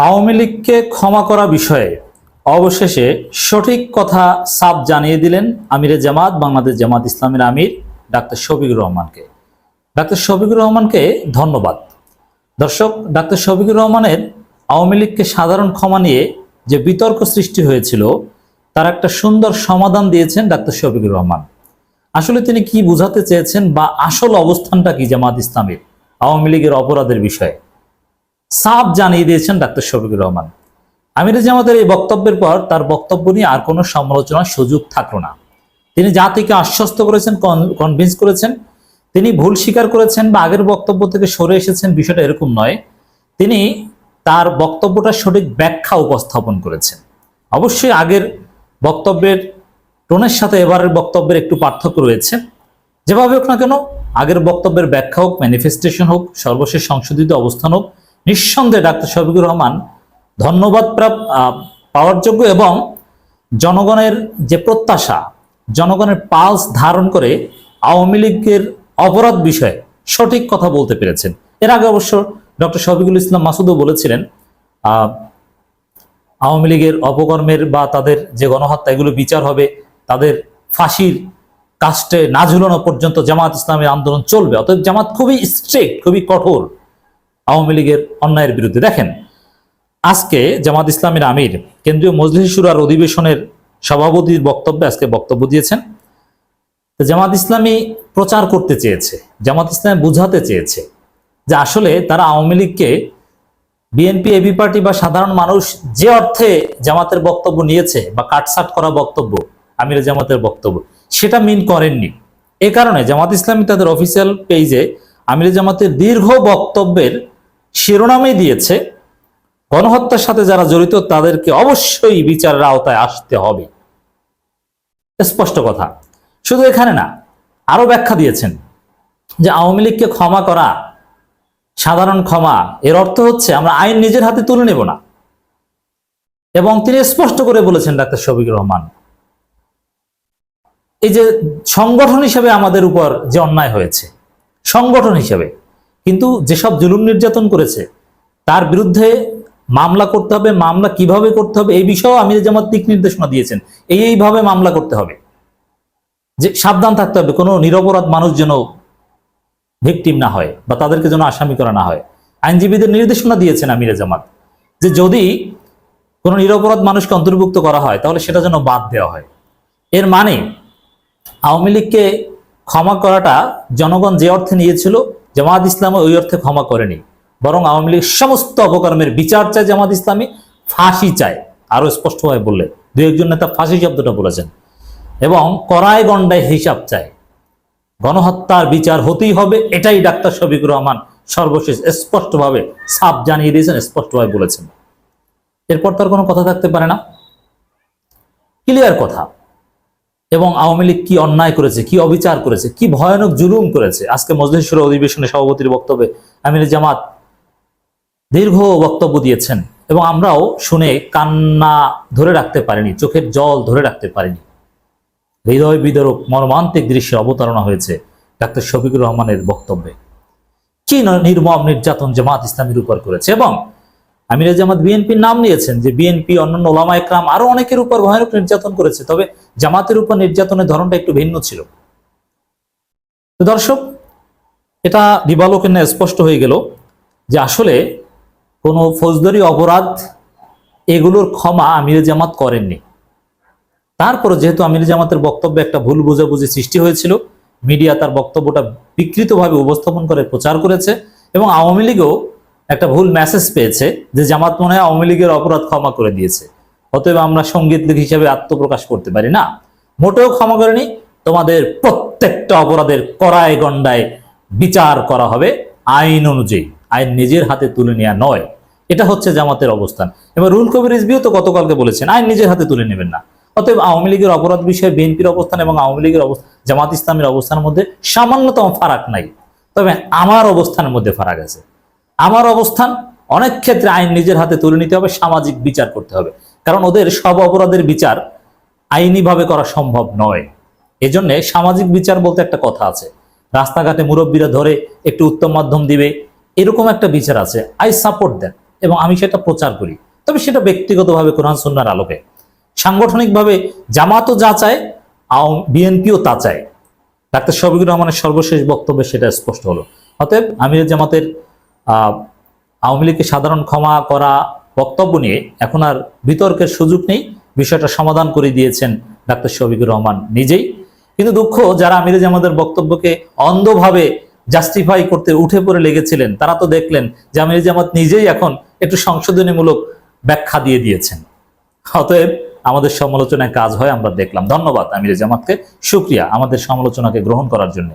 আওয়ামী লীগকে ক্ষমা করা বিষয়ে অবশেষে সঠিক কথা সাফ জানিয়ে দিলেন আমিরে জামাত বাংলাদেশ জামাত ইসলামের আমির ডাক্তার শফিকুর রহমানকে। ডাক্তার শফিকুর রহমানকে ধন্যবাদ। দর্শক, ডাক্তার শফিকুর রহমানের আওয়ামী লীগকে সাধারণ ক্ষমা নিয়ে যে বিতর্ক সৃষ্টি হয়েছিল তার একটা সুন্দর সমাধান দিয়েছেন ডাক্তার শফিকুর রহমান। আসলে তিনি কি বোঝাতে চেয়েছেন বা আসল অবস্থানটা কি জামাত ইসলামের আওয়ামী লীগের অপরাধের বিষয়ে সাফ জানিয়ে দিয়েছেন ডাক্তার শফিকুর রহমান। আমিরে জামাতের এই বক্তব্যের পর তার বক্তব্য নিয়ে আর কোনো সমালোচনার সুযোগ থাকলো না। তিনি জাতিকে আশ্বস্ত করেছেন, কনভিন্স করেছেন, তিনি ভুল স্বীকার করেছেন বা আগের বক্তব্য থেকে সরে এসেছেন, বিষয়টা এরকম নয়। তিনি তার বক্তব্যটা সঠিক ব্যাখ্যা উপস্থাপন করেছেন। অবশ্যই আগের বক্তব্যের টোনের সাথে এবারের বক্তব্যের একটু পার্থক্য রয়েছে। যেভাবে হোক না কেন, আগের বক্তব্যের ব্যাখ্যা হোক, ম্যানিফেস্টেশন হোক, সর্বশেষ সংশোধিত অবস্থান হোক, নিঃসন্দেহে ডাক্তার শফিকুর রহমান ধন্যবাদ পাওয়ার যোগ্য এবং জনগণের যে প্রত্যাশা, জনগণের পালস ধারণ করে আওয়ামী লীগের অপরাধ বিষয়ে সঠিক কথা বলতে পেরেছেন। এর আগে অবশ্য ডক্টর শফিকুল ইসলাম মাসুদও বলেছিলেন আওয়ামী লীগের অপকর্মের বা তাদের যে গণহত্যা এগুলো বিচার হবে, তাদের ফাঁসির কাস্টে না ঝুলানো পর্যন্ত জামাত ইসলামের আন্দোলন চলবে। অতএব জামাত খুবই স্ট্রিক্ট, খুবই কঠোর আওয়ামী লীগের অন্যায়ের বিরুদ্ধে। দেখেন, আজকে জামাত ইসলামের আমির কেন্দ্রীয় মজলিস শুরার অধিবেশনের সভাপতির বক্তব্যে আজকে বক্তব্য দিয়েছেন। জামাত ইসলামী প্রচার করতে চেয়েছে, জামাত ইসলামী বুঝাতে চেয়েছে যে আসলে তারা আওয়ামী লীগকে বিএনপি, এবি পার্টি বা সাধারণ মানুষ যে অর্থে জামাতের বক্তব্য নিয়েছে বা কাটসাট করা বক্তব্য, আমির জামাতের বক্তব্য, সেটা মিন করেননি। এ কারণে জামাত ইসলামী তাদের অফিসিয়াল পেজে আমির জামাতের দীর্ঘ বক্তব্যের শিরোনামে দিয়েছে গণহত্যার সাথে যারা জড়িত তাদেরকে অবশ্যই বিচারের আওতায় আসতে হবে। স্পষ্ট কথা। শুধু এখানে না, আরো ব্যাখ্যা দিয়েছেন যে আওয়ামী লীগকে ক্ষমা করা সাধারণ ক্ষমা, এর অর্থ হচ্ছে আমরা আইন নিজের হাতে তুলে নেব না। এবং তিনি স্পষ্ট করে বলেছেন ডাক্তার শফিকুর রহমান, এই যে সংগঠন হিসেবে আমাদের উপর যে অন্যায় হয়েছে, সংগঠন হিসেবে, কিন্তু যেসব জুলুম নির্যাতন করেছে তার বিরুদ্ধে মামলা করতে হবে। মামলা কিভাবে করতে হবে এই বিষয়েও আমির জামাত দিক নির্দেশনা দিয়েছেন। এইভাবে মামলা করতে হবে, যে সাবধান থাকতে হবে কোনো নিরপরাধ মানুষ যেন ভিকটিম না হয় বা তাদেরকে যেন আসামি করা না হয়। আইনজীবীদের নির্দেশনা দিয়েছেন আমির জামাত যে যদি কোনো নিরপরাধ মানুষকে অন্তর্ভুক্ত করা হয় তাহলে সেটা যেন বাদ দেওয়া হয়। এর মানে আওয়ামী লীগকে ক্ষমা করাটা জনগণ যে অর্থে নিয়েছিল, জামাত ইসলামী ওই অর্থে ক্ষমা করেনি, বরং আওয়ামী লীগ সমস্ত অপকর্মের বিচার চায়, জামাত ইসলামী ফাঁসি চায়। আরো স্পষ্টভাবে বললে দু একজন নেতা ফাঁসি শব্দটা বলেছেন, এবং কড়ায় গন্ডায় হিসাব চায়। গণহত্যার বিচার হতেই হবে, এটাই ডাক্তার শফিকুর রহমান সর্বশেষ স্পষ্টভাবে সাফ জানিয়ে দিয়েছেন, স্পষ্টভাবে বলেছেন। এরপর তার কোনো কথা থাকতে পারে না, ক্লিয়ার কথা। এবং আওয়ামী লীগ কি অন্যায় করেছে, কি অবিচার করেছে, কি ভয়ানক জুলুম করেছে, আজকে মজলিস শুরা অধিবেশনে সভাপতির বক্তব্যে আমির জামাত দীর্ঘ বক্তব্য দিয়েছেন এবং আমরাও শুনে কান্না ধরে রাখতে পারিনি, চোখের জল ধরে রাখতে পারিনি। হৃদয় বিদারক মর্মান্তিক দৃশ্যের অবতারণা হয়েছে ডাক্তার শফিকুর রহমানের বক্তব্যে। কি নির্মম নির্যাতন জামাত ইসলামীর উপর করেছে। এবং আমির জামাত বিএনপির নাম নিয়েছেন যে বিএনপি, অন্যান্য ওলামা একরাম আরো অনেকের উপর ভয়ানক নির্যাতন করেছে, তবে জামাতের উপর নির্যাতনের ধরনটা একটু ভিন্ন ছিল। তো দর্শক, এটা দিবালোকে না স্পষ্ট হয়ে গেল যে আসলে কোনো ফৌজদারি অপরাধ এগুলোর ক্ষমা আমির জামাত করেননি। তারপরে যেহেতু আমির জামাতের বক্তব্যে একটা ভুল বোঝাবুঝি সৃষ্টি হয়েছিল, মিডিয়া তার বক্তব্যটা বিকৃতভাবে উপস্থাপন করে প্রচার করেছে এবং আওয়ামী লীগও একটা ভুল মেসেজ পেয়েছে যে জামাত মনে হয় আওয়ামী লীগের অপরাধ ক্ষমা করে দিয়েছে, অতএব আমরা সঙ্গীত লীগ হিসেবে আত্মপ্রকাশ করতে পারি না। মোটেও ক্ষমা করেনি। তোমাদের প্রত্যেকটা অপরাধের কড়ায় গন্ডায় বিচার করা হবে আইন অনুযায়ী, আইন নিজের হাতে তুলে নেওয়া নয়। এটা হচ্ছে জামাতের অবস্থান। এবার রুল কবির রিজভিও তো গতকালকে বলেছেন আইন নিজের হাতে তুলে নেবেন না। অতএব আওয়ামী লীগের অপরাধ বিষয়ে বিএনপির অবস্থান এবং আওয়ামী লীগের জামাত ইসলামের অবস্থানের মধ্যে সামান্যতম ফারাক নাই, তবে আমার অবস্থানের মধ্যে ফারাক আছে। আমার অবস্থান অনেক ক্ষেত্রে আইন নিজের হাতে তুলে নিতে হবে, সামাজিক বিচার করতে হবে, কারণ ওদের সব অপরাধের বিচার আইনিভাবে করা সম্ভব নয়। এজন্য সামাজিক বিচার বলতে একটা কথা আছে, রাস্তাঘাটে মুরব্বীরা ধরে একটু উত্তম মাধ্যম দিবে, এরকম একটা বিচার আছে। আই সাপোর্ট দেন, এবং আমি সেটা প্রচার করি, তবে সেটা ব্যক্তিগতভাবে কোরআন সুন্নাহর আলোকে। সাংগঠনিকভাবে জামাতও যা চায়, বিএনপিও তা চায়। ডাক্তার শফিকুর রহমানের সর্বশেষ বক্তব্যে সেটা স্পষ্ট হলো। অতএব আমির জামাতের আওয়ামী লীগকে সাধারণ ক্ষমা করা বক্তব্য নিয়ে এখন আর বিতর্কের সুযোগ নেই। বিষয়টা সমাধান করে দিয়েছেন ডাক্তার শফিকুর রহমান নিজেই। কিন্তু দুঃখ, যারা আমির জামাতের বক্তব্যকে অন্ধভাবে জাস্টিফাই করতে উঠে পড়ে লেগেছিলেন, তারা তো দেখলেন যে আমির জামাত নিজেই এখন একটু সংশোধনীমূলক ব্যাখ্যা দিয়ে দিয়েছেন। অতএব আমাদের সমালোচনায় কাজ হয়, আমরা দেখলাম। ধন্যবাদ আমির জামাতকে, শুকরিয়া আমাদের সমালোচনাকে গ্রহণ করার জন্য।